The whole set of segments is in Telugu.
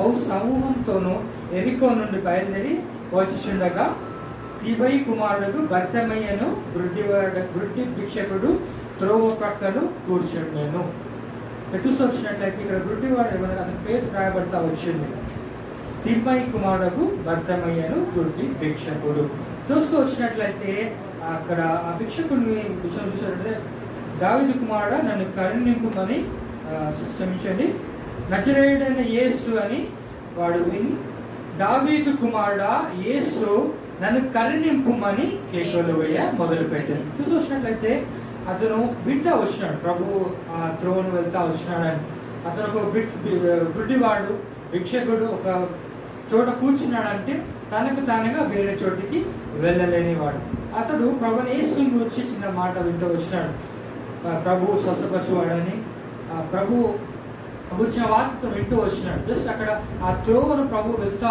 బహు సమూహంతోనూ ఎరికో నుండి బయలుదేరి వచ్చిచుండగా తిబయి కుమారుడు బర్తిమయ్యను గుడ్డి భిక్షకుడు త్రోవ ప్రక్కను కూర్చుండెను. చూస్తూ వచ్చినట్లయితే ఇక్కడ గుడ్డివాడు ఏమన్నా అతని పేరు రాయబడతా వచ్చింది. తిబయి కుమారుడు బర్తిమయ్యను గుడ్డి భిక్షకుడు. చూస్తూ వచ్చినట్లయితే అక్కడ ఆ భిక్షకుడిని విషయం చూసినట్లయితే దావీదు కుమారుడు నన్ను కరుణింపుమని క్షమించండి నజరేయుడైన యేసు అని వాడు విని దావీదు కుమారుడా యేసు నన్ను కరుణింపుమని కేకలు వేయ మొదలు పెట్టాను. చూసి వచ్చినట్లయితే అతను వింటా వచ్చినాడు, ప్రభు ఆ త్రోవను వెళ్తా వచ్చినాడని. అతను ఒక గుడ్డివాడు భిక్షకుడు ఒక చోట కూర్చున్నాడంటే తనకు తానుగా వేరే చోటికి వెళ్ళలేనివాడు. అతడు ప్రభుని యేసుని వచ్చి చిన్న మాట వింటూ వచ్చినాడు, ప్రభు స్వస్థపరచువాడని, ప్రభు వచ్చిన వార్తతో వింటూ వచ్చినాడు. జస్ట్ అక్కడ ఆ త్రోవను ప్రభు వెళ్తా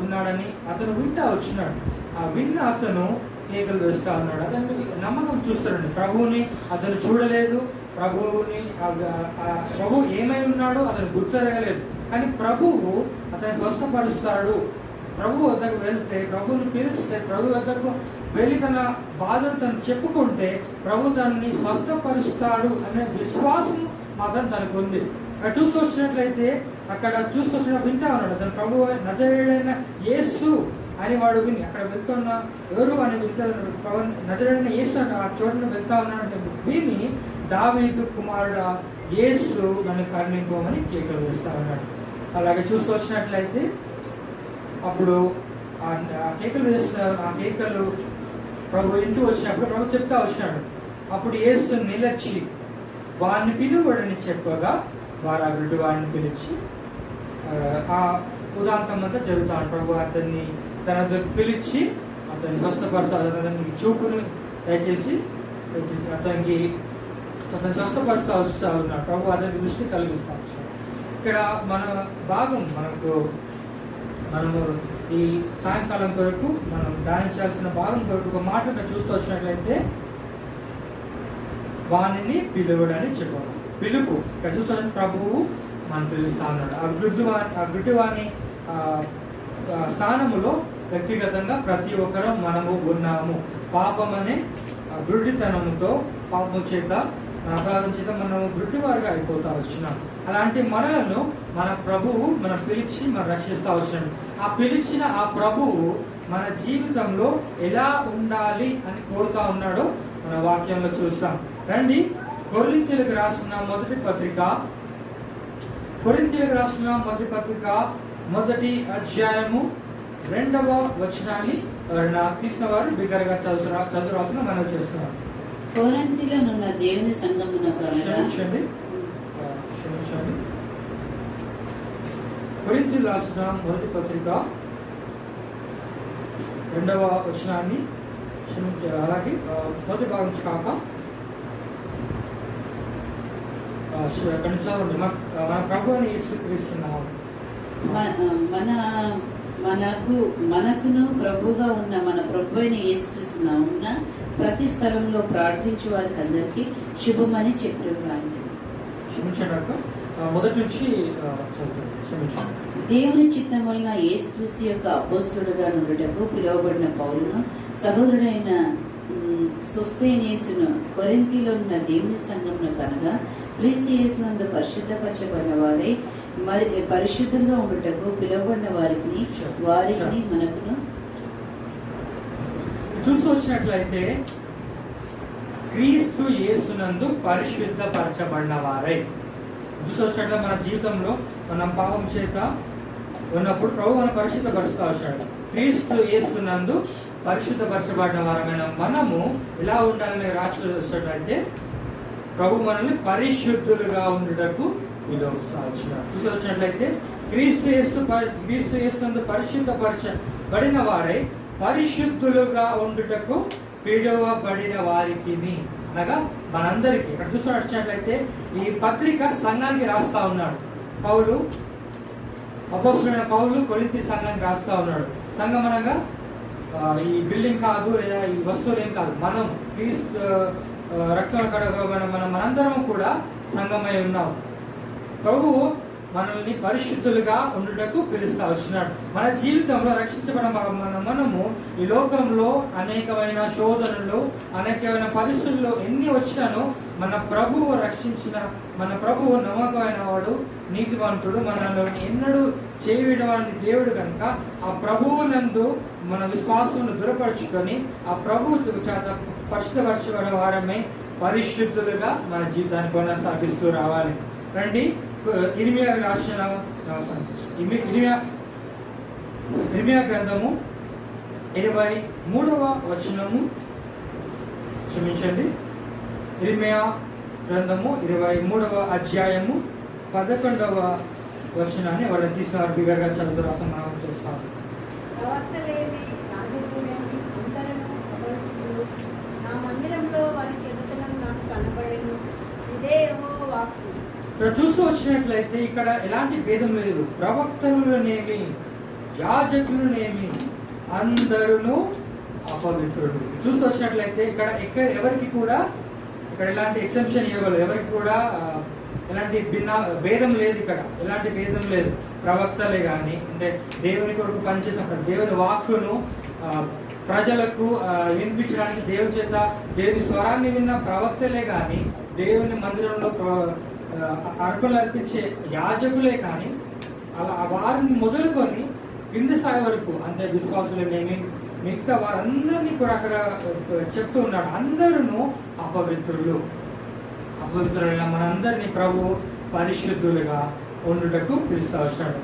ఉన్నాడని అతను వింటా వచ్చినాడు. ఆ విన్న అతను కేకలు వేస్తా ఉన్నాడు. అతను నమ్మకం చూస్తాడండి. ప్రభువుని అతను చూడలేదు, ప్రభు ఏమై ఉన్నాడో అతను గుర్తెరగలేదు. కానీ ప్రభువు అతన్ని స్వస్థపరుస్తాడు. ప్రభు వద్దకు వెళ్తే, ప్రభువుని పిలిస్తే, ప్రభు వద్దకు వెళ్ళి తన బాధను తను చెప్పుకుంటే ప్రభు తనని స్వస్థపరుస్తాడు అనే విశ్వాసం మాత్రం తనకు ఉంది. అక్కడ చూస్తూ వచ్చినట్లయితే అక్కడ చూస్తూ వచ్చిన వింటా ఉన్నాడు. అతను ప్రభు నజరేయుడైన యేసు అని వాడు విని అక్కడ వెళ్తున్న ఎవరు అని వెళ్తా నజరేయుడైన యేసు ఆ చోటును వెళ్తా ఉన్నాడు విని దావీదు కుమారుడు యేసు నన్ను కరుణింపమని కేకలు వేస్తా ఉన్నాడు. అలాగే చూస్తూ వచ్చినట్లయితే అప్పుడు ఆ కేకలు వేస్తా ఆ కేకలు ప్రభు ఇంటూ వచ్చినప్పుడు ప్రభు చెప్తా వచ్చినాడు. అప్పుడు యేసు నిలచి వాడిని పిలువడని చెప్పగా వారు ఆ గుడ్డి వాడిని పిలిచి ఆ ఉదాంతం అంతా జరుగుతాడు. ప్రభు అతన్ని తన పిలిచి అతన్ని స్వస్థపరుస్తాడు. అతనికి చూపుని దయచేసి అతను స్వస్థపరుస్తా వస్తా ఉన్నాడు. ప్రభు అతనికి దృష్టి కలిగిస్తా వచ్చాడు. ఇక్కడ మన భాగం మనము ఈ సాయంకాలం కొరకు మనం ధ్యానించాల్సిన భాగం కొరకు ఒక మాట చూస్తూ వచ్చినట్లయితే వాణిని పిలువడని చెప్పాలి. పిలుపు ఇక్కడ చూస్తాను ప్రభువు మనం పిలుస్తా ఉన్నాడు. ఆ గుడ్డివాని స్థానములో వ్యక్తిగతంగా ప్రతి ఒక్కరూ మనము ఉన్నాము. పాపం అనే గుడ్డితనముతో పాపం చేత అపరాధం చేత మనం గుడ్డివారుగా అయిపోతా వచ్చినాం. అలాంటి మనలను మన ప్రభువు మనం పిలిచి మనం రక్షిస్తా వచ్చినాడు. ఆ పిలిచిన ఆ ప్రభువు మన జీవితంలో ఎలా ఉండాలి అని కోరుతా ఉన్నాడో మన వాక్యంలో చూస్తాం. రండి, కొరింథీయులకు రాసిన మొదటి పత్రిక మొదటి అధ్యాయము 2వ వచనాన్ని తీసిన వారు బిగ్గరగా చదువురాసిన మనం చేస్తున్నాం. కొరింథీయులనున్న దేవుని సంఘమునకు క్షమించండి. కొరింథీయులకు రాసిన మొదటి పత్రిక 2వ వచనాన్ని అలాగే మొదటి భాగం కాక మన ప్రభువుని యేసుక్రీస్తున్నాము మనకును ప్రభుగా ఉన్న మన ప్రభు అయిన యేసుక్రీస్తున్న ప్రతి స్థలంలో ప్రార్థించే వారికి అందరికీ శుభమని చెప్పారు. మొదటి నుంచి క్షమించండి. దేవుని చిత్తమైన యేసుక్రీస్తు యొక్క అపోస్తలుడుగా నుండుటకు పిలువబడిన పౌలును సహోదరుడైన సోస్తెనేసును కొరింథీలో ఉన్న దేవుని సంఘమును కనుగా క్రీస్తు యేసునందు పరిశుద్ధపరచబడిన వారే మరి పరిశుద్ధంగా ఉండుటకు పిలువబడిన వారికి మనకును చూస్తూ వచ్చినట్లయితే క్రీస్తు యేసునందు పరిశుద్ధపరచబడిన వారై చూస్తూ వచ్చినట్లయితే మన జీవితంలో మనం పాపం చేత ఉన్నప్పుడు ప్రభు మనం పరిశుద్ధపరుస్తూ వచ్చాడు. క్రీస్తు యేసునందు పరిశుద్ధపరచబడిన వారమైన మనము ఎలా ఉండాలని రాసినట్లయితే ప్రభు మనల్ని పరిశుద్ధులుగా ఉండుటకు చూసి వచ్చినట్లయితే క్రీస్తు యేసు పరిశుద్ధపరచబడిన వారై పరిశుద్ధులుగా ఉండుటకు పిలువబడిన వారికి అనగా మనందరికీ ఇక్కడ చూసి వచ్చినట్లయితే ఈ పత్రిక సంఘానికి రాస్తా ఉన్నాడు పౌలు. అపోస్తలుడైన పౌలు కొరింథీ సంఘానికి రాస్తా ఉన్నాడు. సంఘం అనగా ఈ బిల్డింగ్ కాదు, లేదా ఈ వస్తువులు ఏం కాదు, మనం క్రీస్తు రక్తం మనందరం కూడా సంఘమై ఉన్నాం. ప్రభువు మనల్ని పరిశుద్ధులుగా ఉండుటకు పిలుస్తా వచ్చినాడు. మన జీవితంలో రక్షించబడిన మనము ఈ లోకంలో అనేకమైన శోధనలు, అనేకమైన పరిస్థితుల్లో ఎన్ని వచ్చినానో మన ప్రభువు రక్షించిన, మన ప్రభువు నమ్మకమైన వాడు, నీతివంతుడు, మనల్ని ఎన్నడూ చేయడానికి దేవుడు కనుక ఆ ప్రభువు నందు మన విశ్వాసమును దృఢపరచుకొని ఆ ప్రభువు చేత పరిశుద్ధపరచబడిన వారమే పరిశుద్ధులుగా మన జీవితాన్ని కొనసాగిస్తూ రావాలి. రండి, ఇర్మియా రాసిన ఇర్మియా గ్రంథము 23వ వచనము, క్షమించండి, ఇర్మియా గ్రంథము 23వ అధ్యాయము 11వ వచనాన్ని వాళ్ళని తీసిన బిగర్గా చదువు రాసమానం చేస్తాను. ఇక్కడ చూస్తూ వచ్చినట్లయితే ఇక్కడ ఎలాంటి భేదం లేదు. ప్రవక్తలునేమి, యాజకులునేమి అందరూ అపవిత్రులు. చూస్తూ వచ్చినట్లయితే ఇక్కడ ఎవరికి కూడా ఇక్కడ ఎలాంటి ఎక్సెప్షన్ ఇవ్వలేదు. ఎవరికి కూడా ఎలాంటి భేదం లేదు. ఇక్కడ ఎలాంటి భేదం లేదు. ప్రవక్తలే కానీ, అంటే దేవుని కొరకు పనిచేసిన దేవుని వాక్కును ప్రజలకు వినిపించడానికి దేవుని చేత దేవుని స్వరాన్ని విన్న ప్రవక్తలే కానీ, దేవుని మందిరంలో అర్పణలు అర్పించే యాజకులే కానీ, అలా వారిని మొదలుకొని కింద స్థాయి వరకు, అంటే విశ్వాసులేమి మిగతా వారందరినీ కూడా అక్కడ చెప్తూ ఉన్నాడు. అందరూ అపవిత్రులు. అపవిత్రులైన మనందరినీ ప్రభు పరిశుద్ధులుగా ఉండుటకు పిలుస్తూ వచ్చాడు.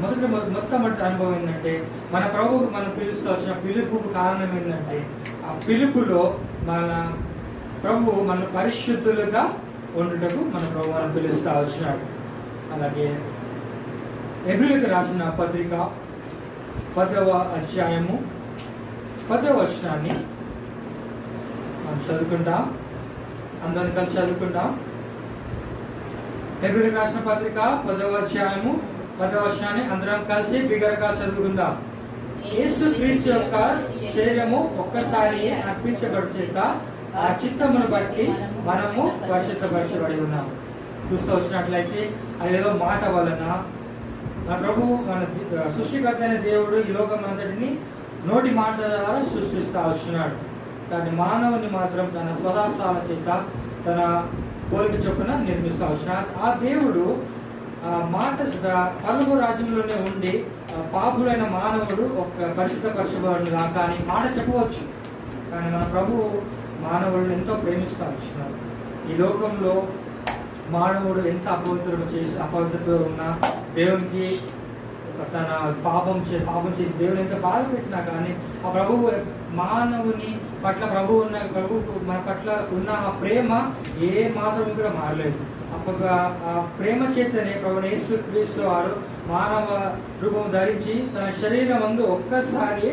మొట్టమొదటి అనుభవం ఏంటంటే, మన ప్రభు మనం పిలుస్తూ వచ్చిన పిలుపుకు కారణం ఏంటంటే, ఆ పిలుపులో మన ప్రభు మన పరిశుద్ధులుగా ఉండుటకు మన ప్రభు మనం పిలుస్తూ వచ్చినాడు. అలాగే హెబ్రీయులకు రాసిన పత్రిక 10వ అధ్యాయము 10వ వచనాన్ని మనం చదువుకుంటాం. అందరం కలిసి చదువుకుంటాం. హెబ్రీయులకు రాసిన పత్రిక 10వ అధ్యాయము 10వ వచనాన్ని అందరం కలిసి బిగరగా చదువుకుందాం. యేసు క్రీస్తు యొక్క శరీరము ఒక్కసారి అర్పించబడు చేత ఆ చిత్తమును బట్టి మనము పరిశుద్ధపరచబడి ఉన్నాము. చూస్తూ వచ్చినట్లయితే అదేదో మాట వలన మన ప్రభు, మన సృష్టికర్త అయిన దేవుడు ఈ లోకం అంతటిని నోటి మాట ద్వారా సృష్టిస్తూ వచ్చినాడు. కానీ మానవుని మాత్రం తన స్వదాస్తాల చేత తన పోలిక చొప్పున నిర్మిస్తూ వచ్చినాడు. ఆ దేవుడు మాట పలుగు రాజ్యంలోనే ఉండి పాపులైన మానవుడు ఒక పరిశుద్ధపరచబడిగా కానీ మాట చెప్పవచ్చు. కానీ మన ప్రభు మానవుడిని ఎంతో ప్రేమిస్తూ వచ్చినాడు. ఈ లోకంలో మానవుడు ఎంత అపవిత్రతో ఉన్నా, దేవునికి తన పాపం చేసి దేవుని ఎంత బాధ పెట్టినా కానీ ఆ ప్రభువు మానవుని పట్ల ప్రభు మన పట్ల ఉన్న ఆ ప్రేమ ఏ మాత్రం కూడా మారలేదు. ఆ ప్రేమ చేతనే ప్రభువు యేసు క్రీస్తు వారు మానవ రూపం ధరించి తన శరీరం ముందు ఒక్కసారి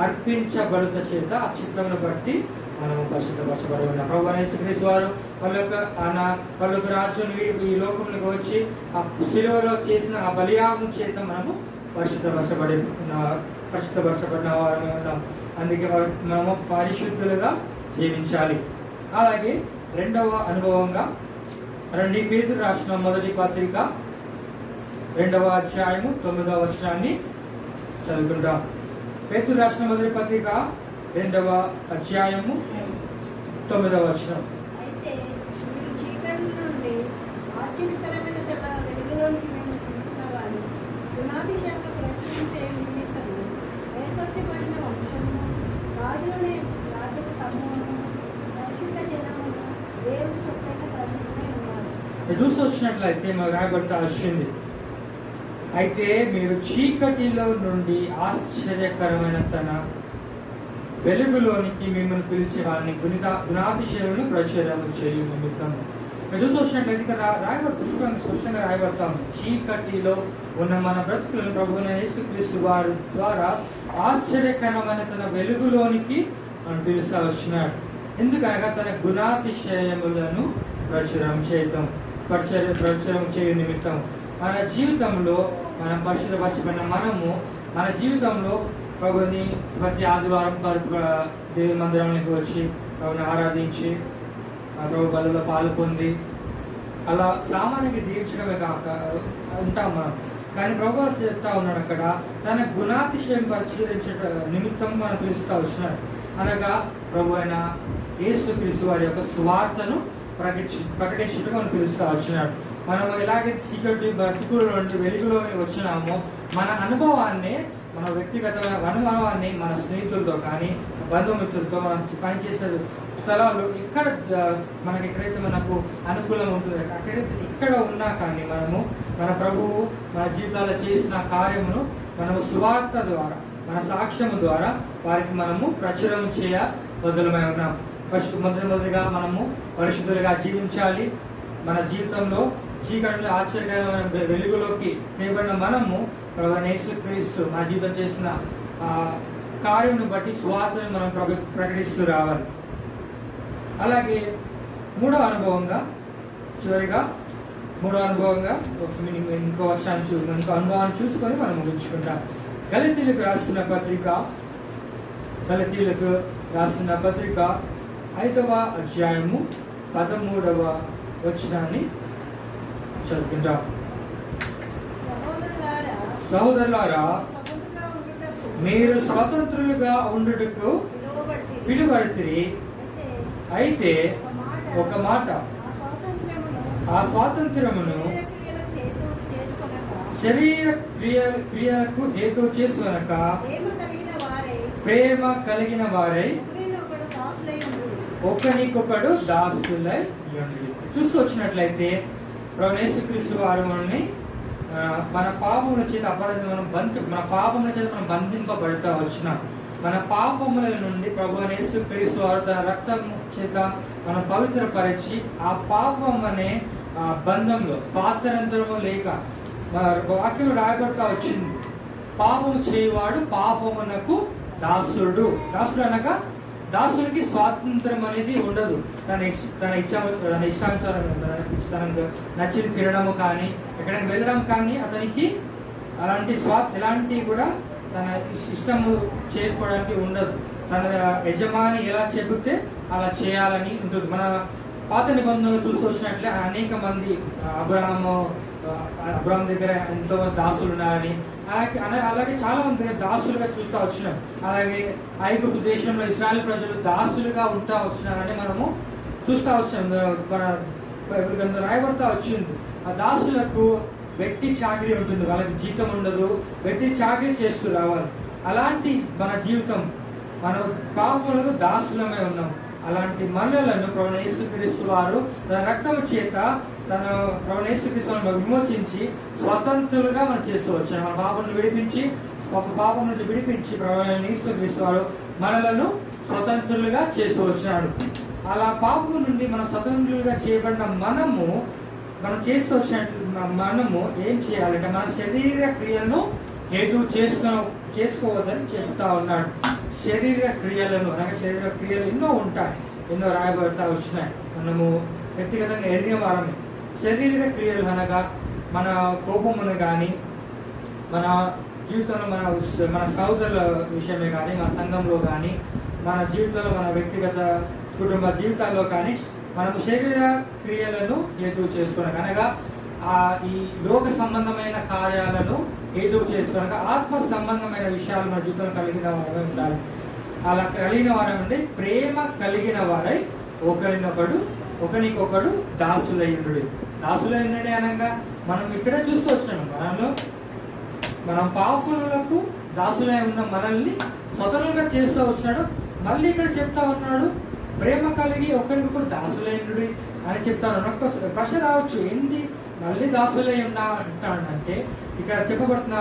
అర్పించబడుట చేత ఆ చిత్తమును బట్టి మనము పరిశుద్ధపరచబడి ఉన్నాం. ప్రభువు యేసు క్రీస్తు వారు వాళ్ళకు రాజుని ఈ లోకంలోకి వచ్చి ఆ శిలువలో చేసిన ఆ బలియాగం చేత మనము పరిశుద్ధపరచబడిన వారమే ఉన్నాం. అందుకే మనము పరిశుద్ధులుగా జీవించాలి. అలాగే రెండవ అనుభవంగా రండి, పేతురు రాసిన మొదటి పత్రిక 2వ అధ్యాయము 9వ వచనాన్ని చదువుకుంటాం. పేతురు రాసిన మొదటి పత్రిక 2వ అధ్యాయము 9వ వచనం. చూసి వచ్చినట్లయితే మాకు రాయబడతా వచ్చింది, అయితే మీరు చీకటిలో నుండి ఆశ్చర్యకరమైన తన వెలుగులోనికి మిమ్మల్ని పిలిచే వారిని గుణాతిశయమును ప్రచురము చేయు నిమిత్తం. చూసి వచ్చినట్లయితే ఇక్కడ రాయబడుతుంది, స్పష్టంగా రాయబడతాము. చీకటిలో ఉన్న మన బ్రతుకులను ప్రభువైన యేసుక్రీస్తు వారి ద్వారా ఆశ్చర్యకరమైన తన వెలుగులోనికి మనం పిలుస్తా వచ్చినాడు. ఎందుకనగా తన గుణాతిశయములను ప్రచురం చేయు నిమిత్తం. మన జీవితంలో మనం పరిశుద్ధపరచబడిన మనము మన జీవితంలో ప్రభుని ప్రతి ఆదివారం దేవుని మందిరంలోకి వచ్చి ప్రభుని ఆరాధించి ప్రభు బలలో పాల్పొంది అలా సామాన్యంగా జీవించడమే కాక ఉంటాం మనం. కానీ ప్రభు చెప్తా ఉన్నాడు అక్కడ తన గుణాతిశయం పరిశీలించ నిమిత్తం మనం పిలుస్తా వచ్చినాడు. అనగా ప్రభు అయిన యేసుక్రీస్తు వారి యొక్క సువార్తను ప్రకటించడం మనం పిలుస్తా వచ్చినాడు. మనం ఎలాగే చీకటి బ్రతుకుల నుండి వెలుగులో వచ్చినామో మన అనుభవాన్ని, మన వ్యక్తిగతమైన అనుభవాన్ని మన స్నేహితులతో కానీ బంధుమిత్రులతో మనం పనిచేసే స్థలాలు ఇక్కడ మనకి ఎక్కడైతే మనకు అనుకూలం ఉంటుందో ఇక్కడ ఉన్నా కానీ మనము మన ప్రభువు మన జీవితాల్లో చేసిన కార్యమును మనము సువార్త ద్వారా, మన సాక్ష్యము ద్వారా వారికి మనము ప్రచురం చేయ బదులమై ఉన్నాం. మొదటిగా మనము పరిశుద్ధులుగా జీవించాలి. మన జీవితంలో చీకటి ఆశ్చర్యకరమైన వెలుగులోకి తేబడిన మనము ప్రభువైన యేసుక్రీస్తు మన జీవితం చేసిన కార్యం బట్టి స్వార్థను మనం ప్రకటిస్తూ రావాలి. అలాగే మూడో అనుభవంగా ఇంకో అనుభవాన్ని చూసుకొని మనం ముగించుకుంటాం. గలతీయులకు రాసిన పత్రిక 5వ అధ్యాయము 13వ వచనాన్ని చదువుకుంటాం. సహోదరులారా, మీరు స్వతంత్రులుగా ఉండుటకు పిలువబడితిరి. అయితే ఒక మాట, ఆ స్వాతంత్ర్యమును శరీర క్రియలకు హేతు చేసుకొనక ప్రేమ కలిగిన వారై ఒకరికొకడు దాసులై ఉండుడి. చూసుకొచ్చినట్లయితే ప్రభువైన యేసుక్రీస్తు వారు మనల్ని మన పాపముల చేత మన పాపముల చేత మనం బంధింపబడతా వచ్చినాం. మన పాపముల నుండి ప్రభువైన యేసుక్రీస్తు వారు తన రక్తం చేత మనం పవిత్రపరిచి ఆ పాపం అనే బంధంలో స్వాతంత్రము లేక వాక్యం రాయబడతా వచ్చింది. పాపము చేయవాడు పాపమునకు దాసుడు. దాసుడు అనగా దాసునికి స్వాతంత్రం అనేది ఉండదు. తన ఇష్టానుసారం తనకు నచ్చింది తినడము కానీ ఎక్కడికి వెళ్ళడం కానీ అతనికి ఎలాంటి కూడా తన ఇష్టము చేసుకోవడానికి ఉండదు. తన యజమాని ఎలా చెబితే అలా చేయాలని ఉంటుంది. మన పాత నిబంధనలు చూసుకొచ్చినట్లే అనేక మంది అబ్రహాం దగ్గర ఎంతో మంది దాసులు ఉన్నారని, అలాగే చాలా మంది దగ్గర దాసులుగా చూస్తూ వచ్చినాం. అలాగే ఐగుప్తు దేశంలో ఇశ్రాయేలు ప్రజలు దాసులుగా ఉంటా వచ్చినారని మనము చూస్తూ వచ్చాం. మన రాయబడతా వచ్చింది. ఆ దాసులకు వెట్టి చాకరీ ఉంటుంది, వాళ్ళకి జీతం ఉండదు, వెట్టి చాకరీ చేస్తూ రావాలి. అలాంటి మన జీవితం, మనం పాపములకు దాసులమై ఉన్నాం. అలాంటి మనలను ప్రభువైన యేసుక్రీస్తు వారు తన రక్తము చేత తన ప్రభువైన యేసుక్రీస్తు వారిని విమోచించి స్వతంత్రులుగా మనం చేస్తూ వచ్చాం. మన పాపం నుంచి విడిపించి ప్రభువైన యేసుక్రీస్తు వారు మనలను స్వతంత్రులుగా చేస్తూ వచ్చాడు. అలా పాపము నుండి మనం స్వతంత్రులుగా చేయబడిన మనం చేస్తూ వచ్చినట్లు మనము ఏం చేయాలంటే మన శరీర క్రియలను హేతు చేసుకోవద్దని చెప్తా ఉన్నాడు. శరీర క్రియలను అనగా శరీర క్రియలు ఎన్నో ఉంటాయి, ఎన్నో రాయబడతా వచ్చినాయి. మనము వ్యక్తిగతంగా ఎరిగిన వారమే. శరీర క్రియలు అనగా మన కోపమును కానీ, మన జీవితంలో మన సహోదరుల విషయమే కానీ, మన సంఘంలో కానీ, మన జీవితంలో మన వ్యక్తిగత కుటుంబ జీవితాల్లో కానీ మనము శరీర క్రియలను హేతువు చేసుకోవడానికి అనగా ఈ లోక సంబంధమైన కార్యాలను హేతువు చేసుకోవడానికి ఆత్మ సంబంధమైన విషయాలు మన జీవితంలో కలిగిన వారై ఉండాలి. అలా కలిగిన వారై ఉండి ప్రేమ కలిగిన వారై ఒకరికొకడు దాసులయ్యుండు. దాసులయ్యుండి అనగా మనం ఇక్కడే చూస్తూ వచ్చినాము. మనం పాపులకు దాసులై ఉన్న మనల్ని స్వతంత్రంగా చేస్తూ వచ్చినాడు. మళ్ళీ ఇక్కడ చెప్తా ఉన్నాడు ప్రేమ కలిగి ఒకరికొకరు దాసులైండు అని చెప్తాను. నాకు ప్రశ్న రావచ్చు, ఏంటి మళ్ళీ దాసులై ఉన్నా అంటాడంటే ఇక్కడ చెప్పబడుతున్న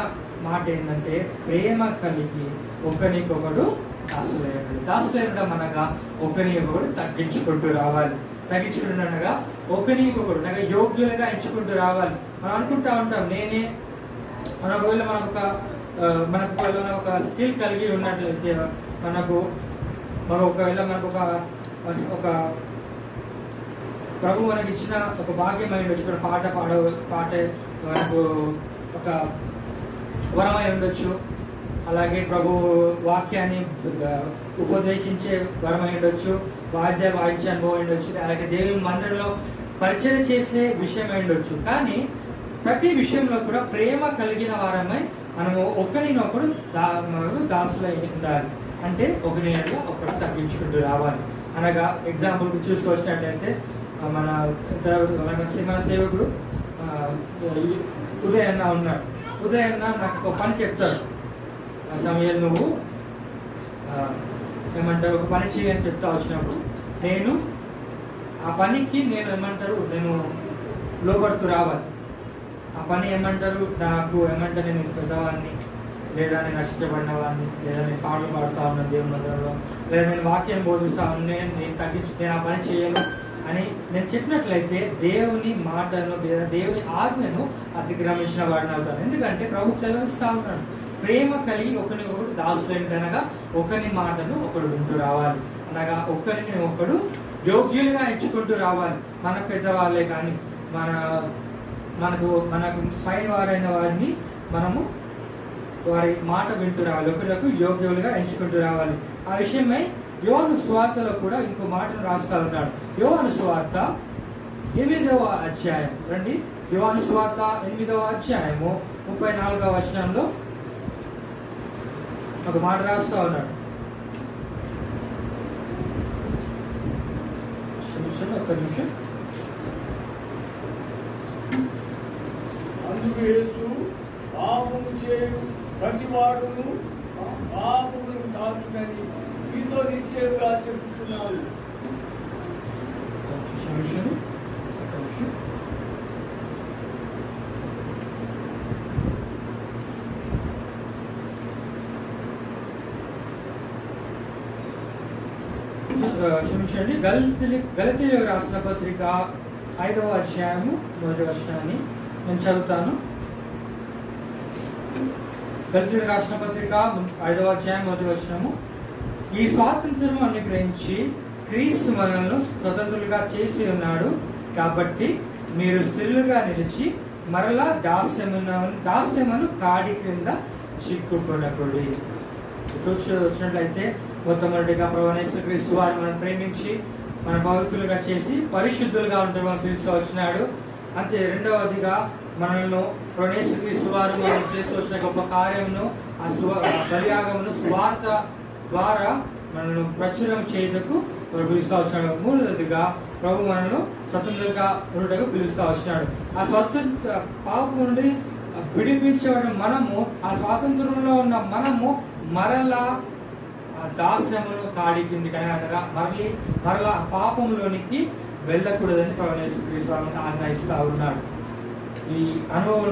మాట ఏంటంటే ప్రేమ కలిగి ఒకరికొకడు దాసులైండు. దాసులైండడం అనగా ఒకరికొకడు తగ్గించుకుంటూ రావాలి. తగ్గించుకుంటున్నగా ఒకరికొకడు అనగా యోగ్యులుగా ఎంచుకుంటూ రావాలి. మనం అనుకుంటా ఉంటాం ఒకవేళ మనకు ఒక స్కిల్ కలిగి ఉన్నట్లయితే ఒకవేళ మనకు ఒక ప్రభు మనకి ఇచ్చిన ఒక భాగ్యం అయి ఉండొచ్చు, పాట మనకు ఒక వరమై ఉండొచ్చు. అలాగే ప్రభు వాక్యాన్ని ఉపదేశించే వరమై ఉండొచ్చు, వాయించే అనుభవం ఉండొచ్చు, అలాగే దేవుని మందిరంలో పరిచయం చేసే విషయం ఉండొచ్చు. కానీ ప్రతి విషయంలో కూడా ప్రేమ కలిగిన వారమై మనము ఒకరినొకడు దాసులై ఉండాలి. అంటే ఒకరినొకడు ఒకరు తగ్గించుకుంటూ రావాలి. అనగా ఎగ్జాంపుల్ చూసుకొచ్చినట్లయితే మన సేవకుడు ఉదయన్న ఉన్నాడు. ఉదయన్న నాకు ఒక పని చెప్తాడు, సమయం నువ్వు ఏమంటారు ఒక పని చేయని చెప్తా వచ్చినప్పుడు నేను ఆ పనికి నేను లోపడుతూ రావాలి. ఆ పని నాకు నేను పెద్దవాడిని, లేదా నేను రక్షించబడిన వాడిని, లేదా నేను పాటలు పాడుతా ఉన్నాను దేవుని మందిరంలో, లేదా నేను వాక్యం బోధిస్తా ఉన్నాను, నేను ఆ పని చేయను అని నేను చెప్పినట్లయితే దేవుని మాటను లేదా దేవుని ఆజ్ఞను అతిక్రమించిన వాడిని అవుతాను. ఎందుకంటే ప్రభు చదివిస్తా ఉన్నాడు, ప్రేమ కలిగి ఒకరినొకడు దాసులైన కనుక ఒకరి మాటను ఒకడు వింటూ రావాలి. అనగా ఒకరిని ఒకడు యోగ్యులుగా ఎంచుకుంటూ రావాలి. మన పెద్దవాళ్ళే కానీ మనకు పైన వారైన వారిని మనము వారి మాట వింటూ రావాలి, ఒకరికి యోగ్యులుగా ఎంచుకుంటూ రావాలి. ఆ విషయమై యోహాను సువార్తలో కూడా ఇంకో మాటను రాస్తా ఉన్నాడు. యోహాను సువార్త 8వ అధ్యాయం రండి. యోహాను సువార్త 8వ అధ్యాయము 34వ వచనంలో ఒక మాట రాస్తా ఉన్నాడు. ఒక్క నిమిషం. అందుకు యేసు పాపము చేయు ప్రతివాడును పాపమును దాచునని మీతో నిశ్చయంగా చెబుతున్నాను. క్షమించండి. గలతీయులకు రాసిన పత్రిక 5వ అధ్యాయము 1వ వచనాన్ని నేను చదువుతాను. గలతీయులకు రాసిన పత్రిక 5వ అధ్యాయం 1వ వచనము. ఈ స్వాతంత్ర్యం అనుగ్రహించి క్రీస్తు మనల్ని స్వతంత్రులుగా చేసి ఉన్నాడు, కాబట్టి మీరు స్త్రీలుగా నిలిచి మరలా దాస్యమును కాడి క్రింద చిక్కుకొనకూడి. చూసినట్లయితే మొట్టమొదటిగా ప్రభువైన యేసుక్రీస్తు వారిని మనం ప్రేమించి మన భక్తులుగా చేసి పరిశుద్ధులుగా ఉంటే మనం పిలుస్తూ వచ్చినాడు. అంతే రెండవదిగా మనల్ని ప్రభువైన యేసుక్రీస్తు వారు మనం చేసి వచ్చిన గొప్ప కార్యమును ఆ బలియాగమును సువార్త ద్వారా మనల్ని ప్రచురం చేయటకు పిలుస్తూ వచ్చినాడు. మూడవదిగా ప్రభు మనల్ని స్వతంత్రంగా ఉండటకు పిలుస్తూ వచ్చినాడు. ఆ స్వతంత్ర పాపం నుండి విడిపించబడిన మనము, ఆ స్వాతంత్రంలో ఉన్న మనము మరలా దాస్యమును కాడి కిందికి అనగా మరలా పాపంలోనికి వెళ్ళకూడదని ప్రభువైన యేసుక్రీస్తు ఆజ్ఞాయిస్తా ఉన్నాడు. ఈ అనుభవం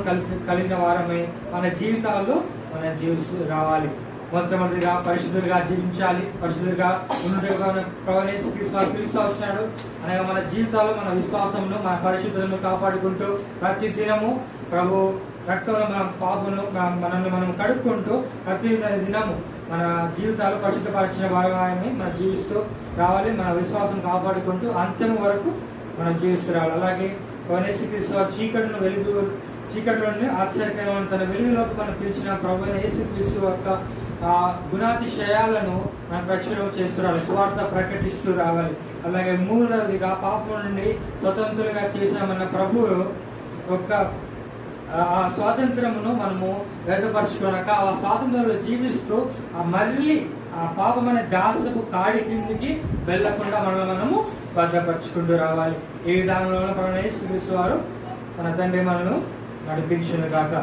కలిగిన వారమే మన జీవితాల్లో మన జీవిస్తూ రావాలి. మొట్టమొదటిగా పరిశుద్ధులుగా జీవించాలి, పరిశుద్ధులుగా ఉన్నట్టుగా ప్రభువైన యేసుక్రీస్తు పిలుస్తూ వచ్చినాడు. అనగా మన జీవితాల్లో మన విశ్వాసమును మన పరిశుద్ధులను కాపాడుకుంటూ ప్రతి దినము ప్రభు రక్తంలో మన పాపను మనల్ని మనం కడుక్కుంటూ ప్రతి దినము మన జీవితాలు పరిశుద్ధపరిచిన భాగాన్ని మనం జీవిస్తూ రావాలి. మన విశ్వాసం కాపాడుకుంటూ అంత్యం వరకు మనం జీవిస్తూ రావాలి. అలాగే యేసుక్రీస్తు చీకటిలోని ఆశ్చర్యకరమైన తన వెలుగులోకి మనం పిలిచిన ప్రభువైన యేసుక్రీస్తు యొక్క గుణాతిశయాలను మనం ప్రచురం చేస్తూ రావాలి, సువార్త ప్రకటిస్తూ రావాలి. అలాగే మూడవదిగా పాపం నుండి స్వతంత్రులుగా చేసిన మన ప్రభువు యొక్క ఆ స్వాతంత్రమును మనము వ్యక్తపరచుకోనక ఆ స్వాతంత్రంలో జీవిస్తూ మళ్ళీ ఆ పాపమైన దాసపు కాడి కిందికి వెళ్లకుండా మనము భద్రపరచుకుంటూ రావాలి. ఈ విధానంలో ప్రభువైన యేసుక్రీస్తు వారు మన తండ్రి మనను నడిపించును గాక.